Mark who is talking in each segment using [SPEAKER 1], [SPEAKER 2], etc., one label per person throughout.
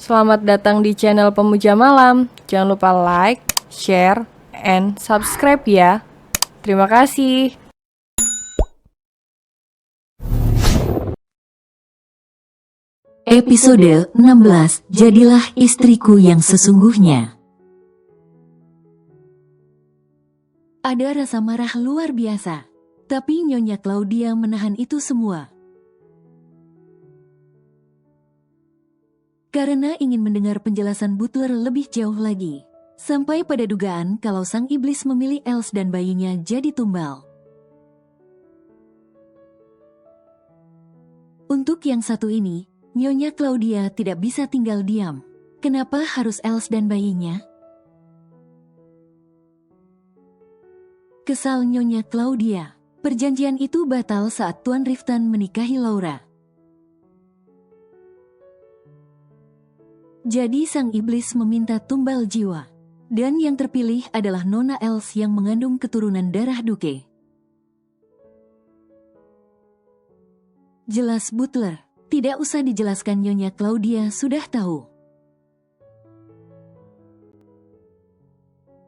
[SPEAKER 1] Selamat datang di channel Pemuja Malam. Jangan lupa like, share, and subscribe ya. Terima kasih.
[SPEAKER 2] Episode 16, Jadilah Istriku yang Sesungguhnya. Ada rasa marah luar biasa, tapi Nyonya Claudia menahan itu semua. Karena ingin mendengar penjelasan Butler lebih jauh lagi, sampai pada dugaan kalau sang iblis memilih Els dan bayinya jadi tumbal. Untuk yang satu ini, Nyonya Claudia tidak bisa tinggal diam. Kenapa harus Els dan bayinya? Kesal Nyonya Claudia. Perjanjian itu batal saat Tuan Riftan menikahi Laura. Jadi sang iblis meminta tumbal jiwa. Dan yang terpilih adalah Nona Els yang mengandung keturunan darah Duke. Jelas Butler, tidak usah dijelaskan, Nyonya Claudia sudah tahu.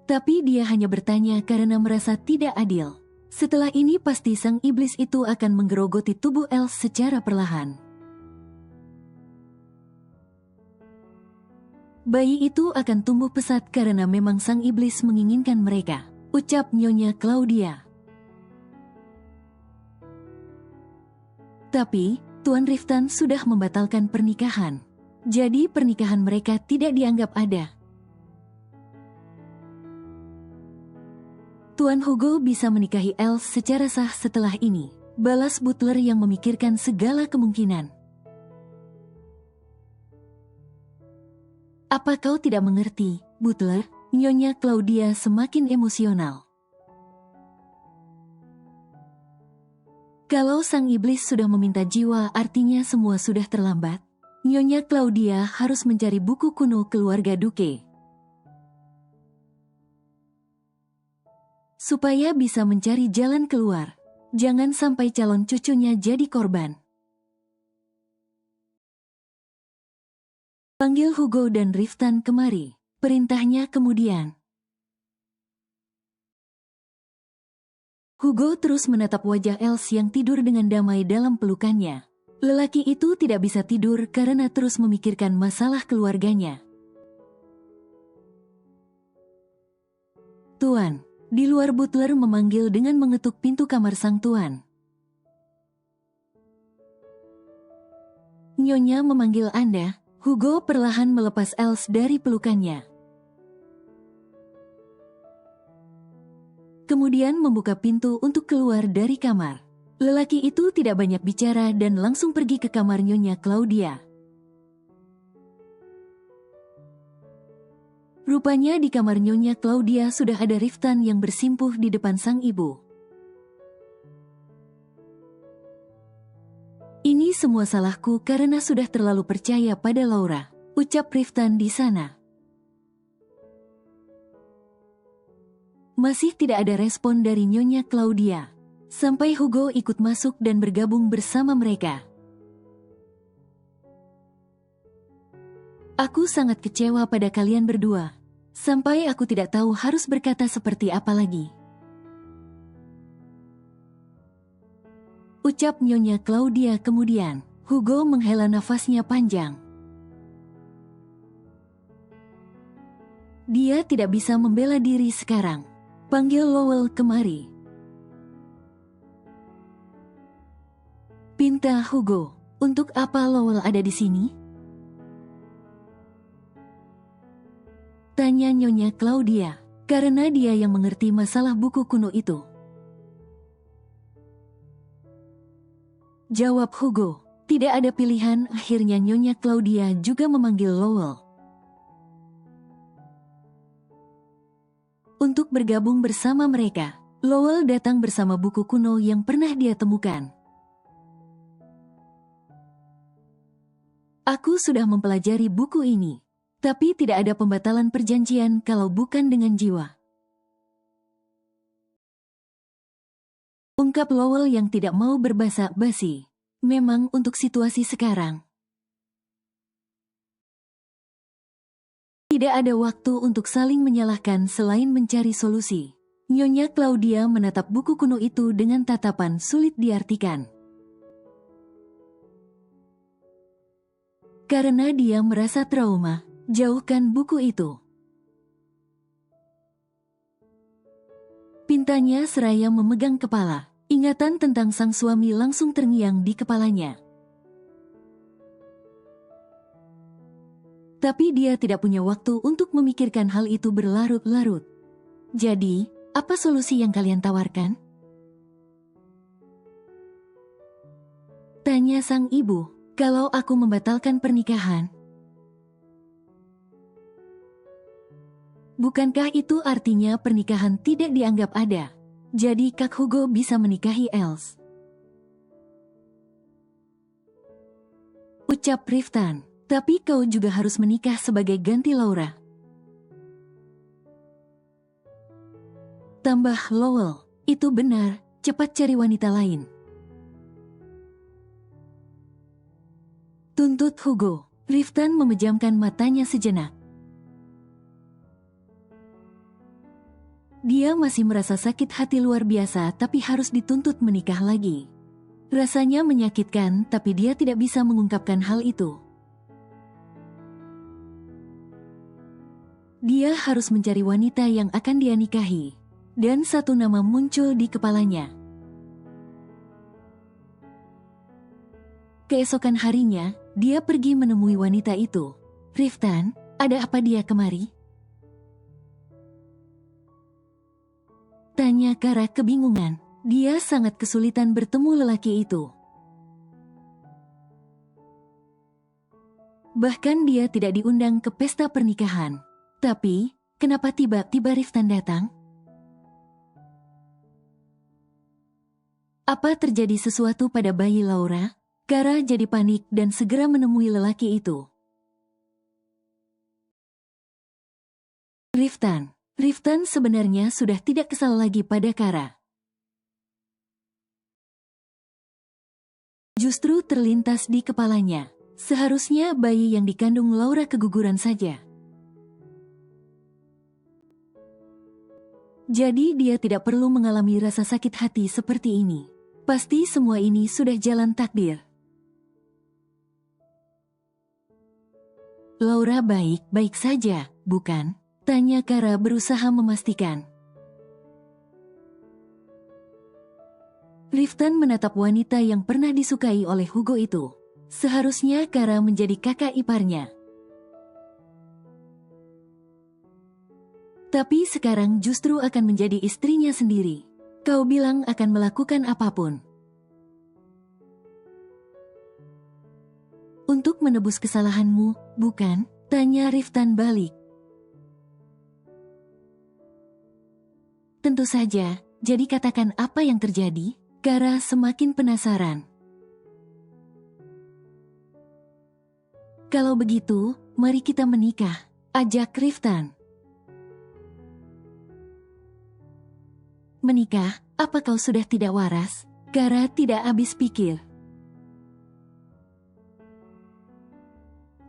[SPEAKER 2] Tapi dia hanya bertanya karena merasa tidak adil. Setelah ini pasti sang iblis itu akan menggerogoti tubuh Els secara perlahan. Bayi itu akan tumbuh pesat karena memang sang iblis menginginkan mereka, ucap Nyonya Claudia. Tapi, Tuan Riftan sudah membatalkan pernikahan. Jadi pernikahan mereka tidak dianggap ada. Tuan Hugo bisa menikahi Els secara sah setelah ini, balas Butler yang memikirkan segala kemungkinan. Apa kau tidak mengerti, Butler? Nyonya Claudia semakin emosional. Kalau sang iblis sudah meminta jiwa, artinya semua sudah terlambat. Nyonya Claudia harus mencari buku kuno keluarga Duke. Supaya bisa mencari jalan keluar. Jangan sampai calon cucunya jadi korban. Panggil Hugo dan Riftan kemari, perintahnya kemudian. Hugo terus menatap wajah Els yang tidur dengan damai dalam pelukannya. Lelaki itu tidak bisa tidur karena terus memikirkan masalah keluarganya. Tuan, di luar Butler memanggil dengan mengetuk pintu kamar sang tuan. Nyonya memanggil Anda. Hugo perlahan melepas Els dari pelukannya. Kemudian membuka pintu untuk keluar dari kamar. Lelaki itu tidak banyak bicara dan langsung pergi ke kamar Nyonya Claudia. Rupanya di kamar Nyonya Claudia sudah ada Riftan yang bersimpuh di depan sang ibu. Ini semua salahku karena sudah terlalu percaya pada Laura, ucap Riftan di sana. Masih tidak ada respon dari Nyonya Claudia, sampai Hugo ikut masuk dan bergabung bersama mereka. Aku sangat kecewa pada kalian berdua, sampai aku tidak tahu harus berkata seperti apa lagi, ucap Nyonya Claudia kemudian. Hugo menghela nafasnya panjang. Dia tidak bisa membela diri sekarang. Panggil Lowell kemari, pinta Hugo. Untuk apa Lowell ada di sini? Tanya Nyonya Claudia, karena dia yang mengerti masalah buku kuno itu. Jawab Hugo. Tidak ada pilihan, akhirnya Nyonya Claudia juga memanggil Lowell untuk bergabung bersama mereka. Lowell datang bersama buku kuno yang pernah dia temukan. Aku sudah mempelajari buku ini, tapi tidak ada pembatalan perjanjian kalau bukan dengan jiwa, ungkap Lowell yang tidak mau berbasa basi. Memang untuk situasi sekarang, Tidak ada waktu untuk saling menyalahkan selain mencari solusi. Nyonya Claudia menatap buku kuno itu dengan tatapan sulit diartikan. Karena dia merasa trauma, jauhkan buku itu. Pintanya seraya memegang kepala. Ingatan tentang sang suami langsung terngiang di kepalanya. Tapi dia tidak punya waktu untuk memikirkan hal itu berlarut-larut. Jadi, apa solusi yang kalian tawarkan? Tanya sang ibu. Kalau aku membatalkan pernikahan, bukankah itu artinya pernikahan tidak dianggap ada? Jadi Kak Hugo bisa menikahi Els. Ucap Riftan. Tapi kau juga harus menikah sebagai ganti Laura. Tambah Lowell. Itu benar, cepat cari wanita lain. Tuntut Hugo. Riftan memejamkan matanya sejenak. Dia masih merasa sakit hati luar biasa tapi harus dituntut menikah lagi. Rasanya menyakitkan tapi dia tidak bisa mengungkapkan hal itu. Dia harus mencari wanita yang akan dia nikahi. Dan satu nama muncul di kepalanya. Keesokan harinya, dia pergi menemui wanita itu. Riftan, ada apa dia kemari? Tanya Kara kebingungan. Dia sangat kesulitan bertemu lelaki itu. Bahkan dia tidak diundang ke pesta pernikahan. Tapi, kenapa tiba-tiba Riftan datang? Apa terjadi sesuatu pada bayi Laura? Kara jadi panik dan segera menemui lelaki itu. Riftan sebenarnya sudah tidak kesal lagi pada Kara. Justru terlintas di kepalanya. Seharusnya bayi yang dikandung Laura keguguran saja. Jadi dia tidak perlu mengalami rasa sakit hati seperti ini. Pasti semua ini sudah jalan takdir. Laura baik-baik saja, bukan? Tanya Kara berusaha memastikan. Riftan menatap wanita yang pernah disukai oleh Hugo itu. Seharusnya Kara menjadi kakak iparnya. Tapi sekarang justru akan menjadi istrinya sendiri. Kau bilang akan melakukan apapun. Untuk menebus kesalahanmu, bukan? Tanya Riftan balik. Tentu saja, jadi katakan apa yang terjadi? Kara semakin penasaran. Kalau begitu, mari kita menikah, ajak Riftan. Menikah, apa kau sudah tidak waras? Kara tidak habis pikir.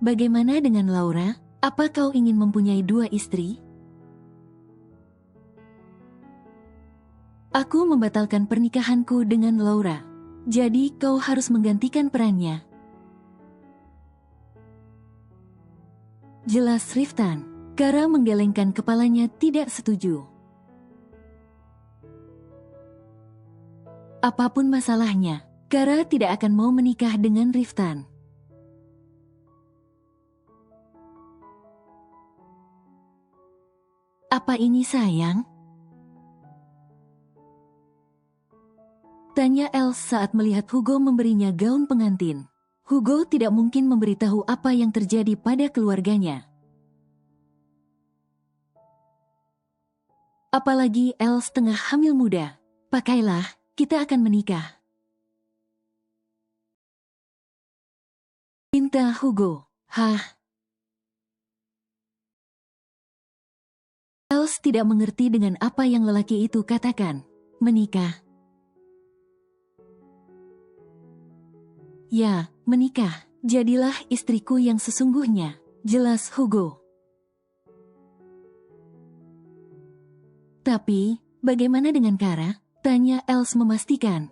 [SPEAKER 2] Bagaimana dengan Laura? Apa kau ingin mempunyai 2 istri? Aku membatalkan pernikahanku dengan Laura. Jadi kau harus menggantikan perannya. Jelas Riftan. Kara menggelengkan kepalanya tidak setuju. Apapun masalahnya, Kara tidak akan mau menikah dengan Riftan. Apa ini sayang? Tanya Els saat melihat Hugo memberinya gaun pengantin. Hugo tidak mungkin memberitahu apa yang terjadi pada keluarganya. Apalagi Els tengah hamil muda. Pakailah, kita akan menikah. Pinta Hugo. Hah? Els tidak mengerti dengan apa yang lelaki itu katakan. Menikah. Ya, menikah. Jadilah istriku yang sesungguhnya. Jelas Hugo. Tapi, bagaimana dengan Kara? Tanya Els memastikan.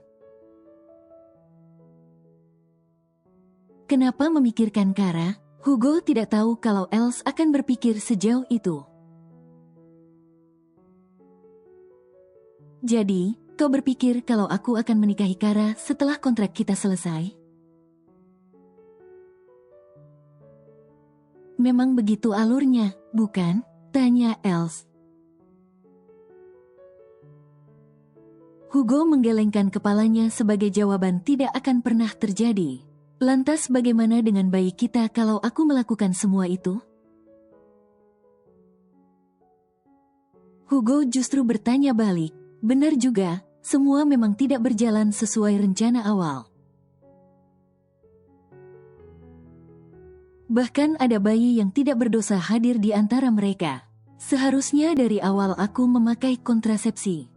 [SPEAKER 2] Kenapa memikirkan Kara? Hugo tidak tahu kalau Els akan berpikir sejauh itu. Jadi, kau berpikir kalau aku akan menikahi Kara setelah kontrak kita selesai? Memang begitu alurnya, bukan? Tanya Els. Hugo menggelengkan kepalanya sebagai jawaban tidak akan pernah terjadi. Lantas bagaimana dengan bayi kita kalau aku melakukan semua itu? Hugo justru bertanya balik. Benar juga, semua memang tidak berjalan sesuai rencana awal. Bahkan ada bayi yang tidak berdosa hadir di antara mereka. Seharusnya dari awal aku memakai kontrasepsi.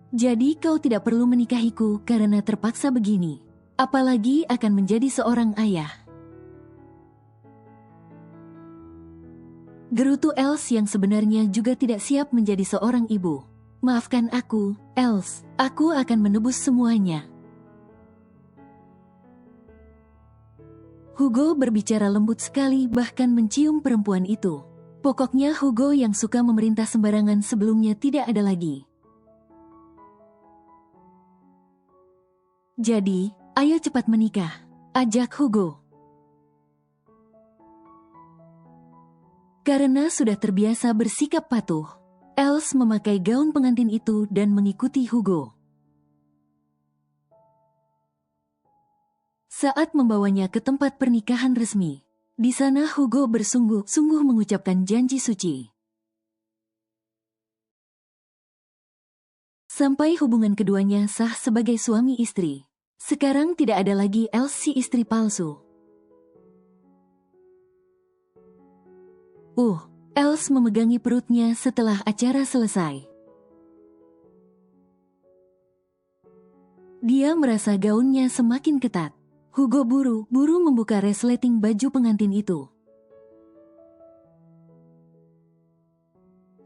[SPEAKER 2] Jadi kau tidak perlu menikahiku karena terpaksa begini. Apalagi akan menjadi seorang ayah. Gerutu Els yang sebenarnya juga tidak siap menjadi seorang ibu. Maafkan aku, Els. Aku akan menebus semuanya. Hugo berbicara lembut sekali bahkan mencium perempuan itu. Pokoknya Hugo yang suka memerintah sembarangan sebelumnya tidak ada lagi. Jadi, ayo cepat menikah, ajak Hugo. Karena sudah terbiasa bersikap patuh, Els memakai gaun pengantin itu dan mengikuti Hugo. Saat membawanya ke tempat pernikahan resmi, di sana Hugo bersungguh-sungguh mengucapkan janji suci. Sampai hubungan keduanya sah sebagai suami istri. Sekarang tidak ada lagi Els si istri palsu. Els memegangi perutnya setelah acara selesai. Dia merasa gaunnya semakin ketat. Hugo buru-buru membuka resleting baju pengantin itu.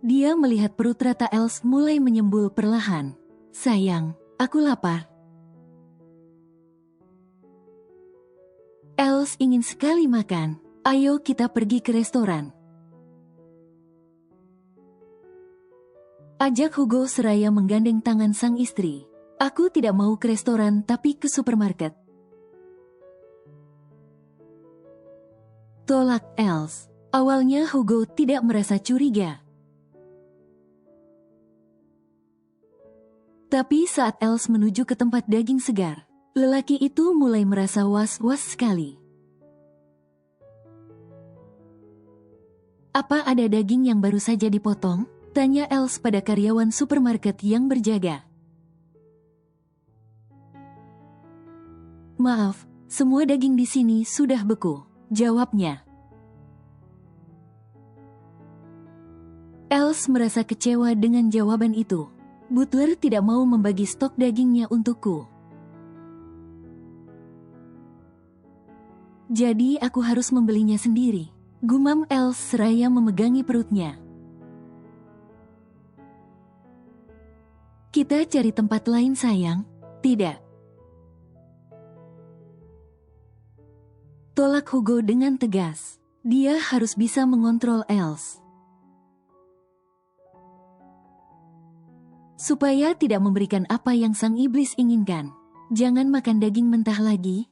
[SPEAKER 2] Dia melihat perut rata Els mulai menyembul perlahan. Sayang, aku lapar. Els ingin sekali makan. Ayo kita pergi ke restoran. Ajak Hugo seraya menggandeng tangan sang istri. Aku tidak mau ke restoran tapi ke supermarket. Tolak Els. Awalnya Hugo tidak merasa curiga. Tapi saat Els menuju ke tempat daging segar, lelaki itu mulai merasa was-was sekali. Apa ada daging yang baru saja dipotong? Tanya Els pada karyawan supermarket yang berjaga. Maaf, semua daging di sini sudah beku, jawabnya. Els merasa kecewa dengan jawaban itu. Butler tidak mau membagi stok dagingnya untukku. Jadi aku harus membelinya sendiri, gumam Els seraya memegangi perutnya. Kita cari tempat lain sayang. Tidak. Tolak Hugo dengan tegas. Dia harus bisa mengontrol Els. Supaya tidak memberikan apa yang sang iblis inginkan. Jangan makan daging mentah lagi.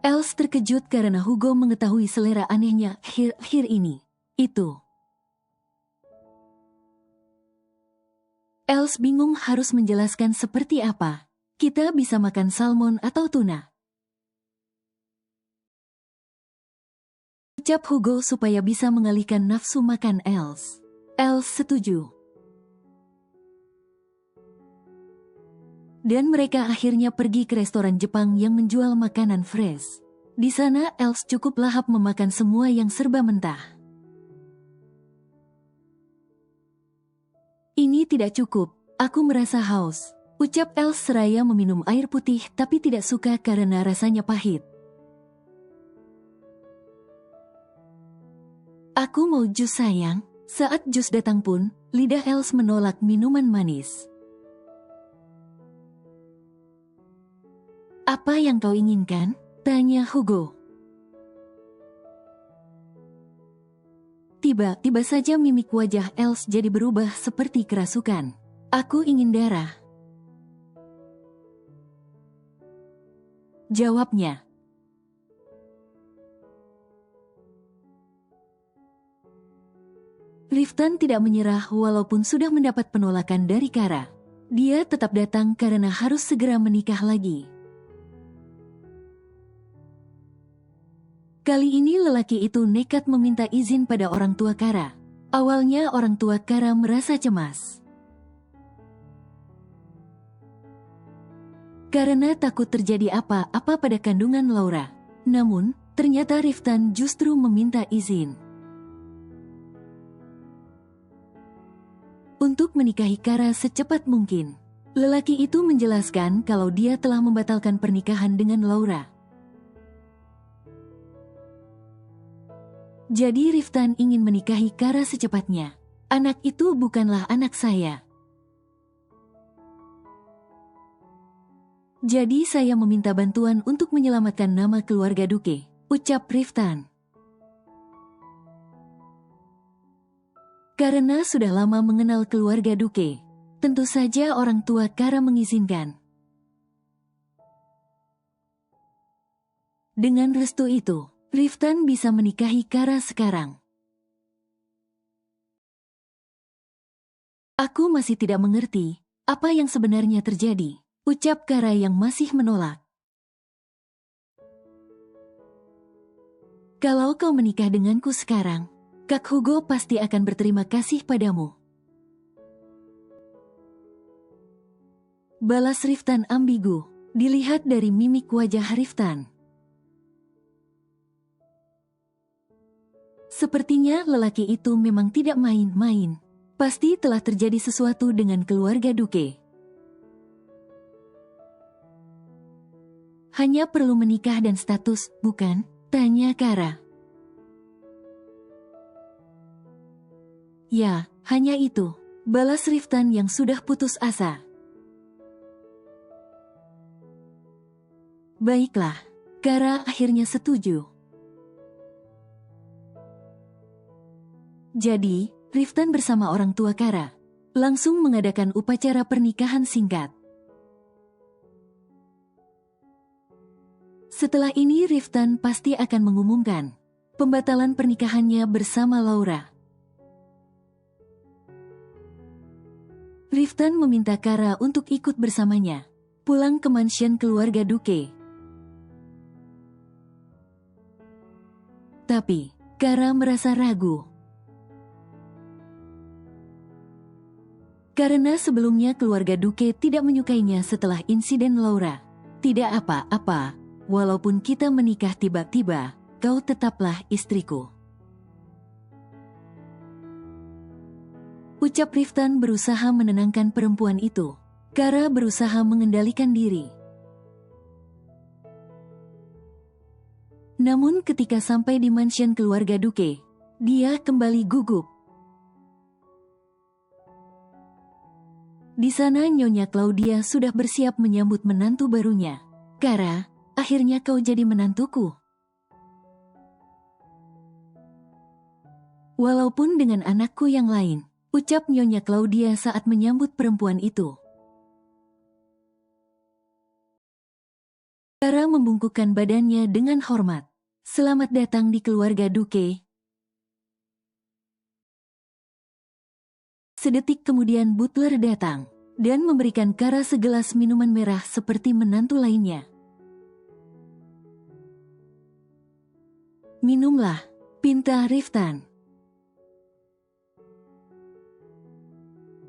[SPEAKER 2] Els terkejut karena Hugo mengetahui selera anehnya akhir-akhir ini. Itu. Els bingung harus menjelaskan seperti apa. Kita bisa makan salmon atau tuna. Ucap Hugo supaya bisa mengalihkan nafsu makan Els. Els setuju. Dan mereka akhirnya pergi ke restoran Jepang yang menjual makanan fresh. Di sana Els cukup lahap memakan semua yang serba mentah. Ini tidak cukup, aku merasa haus. Ucap Els seraya meminum air putih tapi tidak suka karena rasanya pahit. Aku mau jus sayang. Saat jus datang pun, lidah Els menolak minuman manis. Apa yang kau inginkan? Tanya Hugo. Tiba-tiba saja mimik wajah Els jadi berubah seperti kerasukan. Aku ingin darah, jawabnya. Riftan tidak menyerah walaupun sudah mendapat penolakan dari Kara. Dia tetap datang karena harus segera menikah lagi. Kali ini lelaki itu nekat meminta izin pada orang tua Kara. Awalnya orang tua Kara merasa cemas. Karena takut terjadi apa-apa pada kandungan Laura. Namun, ternyata Riftan justru meminta izin untuk menikahi Kara secepat mungkin. Lelaki itu menjelaskan kalau dia telah membatalkan pernikahan dengan Laura. Jadi Riftan ingin menikahi Kara secepatnya. Anak itu bukanlah anak saya. Jadi saya meminta bantuan untuk menyelamatkan nama keluarga Duke, ucap Riftan. Karena sudah lama mengenal keluarga Duke, tentu saja orang tua Kara mengizinkan. Dengan restu itu, Riftan bisa menikahi Kara sekarang. Aku masih tidak mengerti apa yang sebenarnya terjadi, ucap Kara yang masih menolak. Kalau kau menikah denganku sekarang, Kak Hugo pasti akan berterima kasih padamu. Balas Riftan ambigu, dilihat dari mimik wajah Riftan. Sepertinya lelaki itu memang tidak main-main. Pasti telah terjadi sesuatu dengan keluarga Duke. Hanya perlu menikah dan status, bukan? Tanya Kara. Ya, hanya itu. Balas Riftan yang sudah putus asa. Baiklah, Kara akhirnya setuju. Jadi, Riftan bersama orang tua Kara langsung mengadakan upacara pernikahan singkat. Setelah ini Riftan pasti akan mengumumkan pembatalan pernikahannya bersama Laura. Riftan meminta Kara untuk ikut bersamanya pulang ke mansion keluarga Duke. Tapi, Kara merasa ragu. Karena sebelumnya keluarga Duke tidak menyukainya setelah insiden Laura. Tidak apa-apa, walaupun kita menikah tiba-tiba, kau tetaplah istriku. Ucap Riftan berusaha menenangkan perempuan itu. Kara berusaha mengendalikan diri. Namun ketika sampai di mansion keluarga Duke, dia kembali gugup. Di sana Nyonya Claudia sudah bersiap menyambut menantu barunya. Kara, akhirnya kau jadi menantuku. Walaupun dengan anakku yang lain, ucap Nyonya Claudia saat menyambut perempuan itu. Kara membungkukkan badannya dengan hormat. Selamat datang di keluarga Duke. Sedetik kemudian butler datang dan memberikan Kara segelas minuman merah seperti menantu lainnya. Minumlah, pinta Riftan.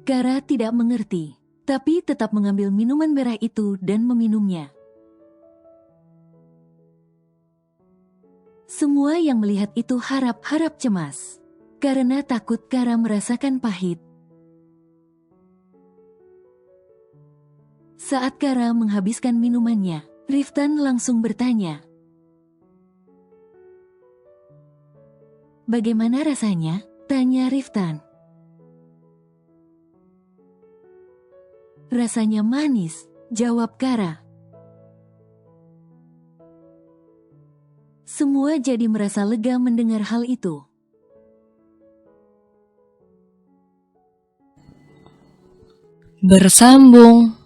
[SPEAKER 2] Kara tidak mengerti, tapi tetap mengambil minuman merah itu dan meminumnya. Semua yang melihat itu harap-harap cemas, karena takut Kara merasakan pahit. Saat Kara menghabiskan minumannya, Riftan langsung bertanya, Bagaimana rasanya? Tanya Riftan. Rasanya manis, jawab Kara. Semua jadi merasa lega mendengar hal itu.
[SPEAKER 1] Bersambung.